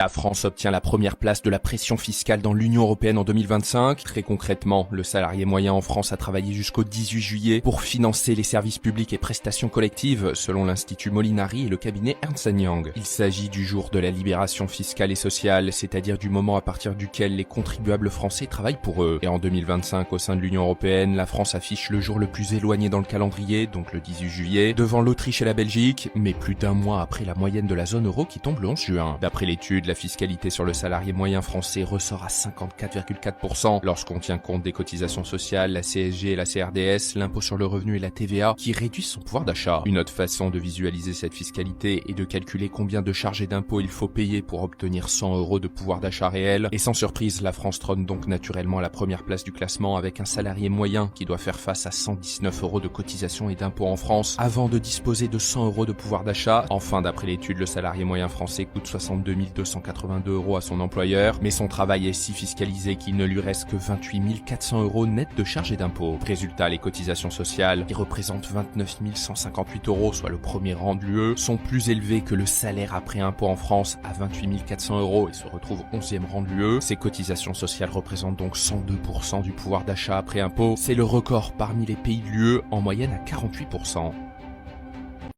La France obtient la première place de la pression fiscale dans l'Union européenne en 2025. Très concrètement, le salarié moyen en France a travaillé jusqu'au 18 juillet pour financer les services publics et prestations collectives, selon l'Institut Molinari et le cabinet Ernst & Young. Il s'agit du jour de la libération fiscale et sociale, c'est-à-dire du moment à partir duquel les contribuables français travaillent pour eux. Et en 2025, au sein de l'Union européenne, la France affiche le jour le plus éloigné dans le calendrier, donc le 18 juillet, devant l'Autriche et la Belgique, mais plus d'un mois après la moyenne de la zone euro qui tombe le 11 juin. D'après l'étude, la fiscalité sur le salarié moyen français ressort à 54,4% lorsqu'on tient compte des cotisations sociales, la CSG et la CRDS, l'impôt sur le revenu et la TVA qui réduisent son pouvoir d'achat. Une autre façon de visualiser cette fiscalité est de calculer combien de charges et d'impôts il faut payer pour obtenir 100 € de pouvoir d'achat réel. Et sans surprise, la France trône donc naturellement à la première place du classement avec un salarié moyen qui doit faire face à 119 € de cotisations et d'impôts en France avant de disposer de 100 € de pouvoir d'achat. Enfin, d'après l'étude, le salarié moyen français coûte 62 282 € à son employeur, mais son travail est si fiscalisé qu'il ne lui reste que 28 400 € net de charges et d'impôts. Résultat, les cotisations sociales, qui représentent 29 158 €, soit le premier rang de l'UE, sont plus élevées que le salaire après impôt en France à 28 400 € et se retrouvent au 11e rang de l'UE. Ces cotisations sociales représentent donc 102% du pouvoir d'achat après impôt. C'est le record parmi les pays de l'UE, en moyenne à 48%.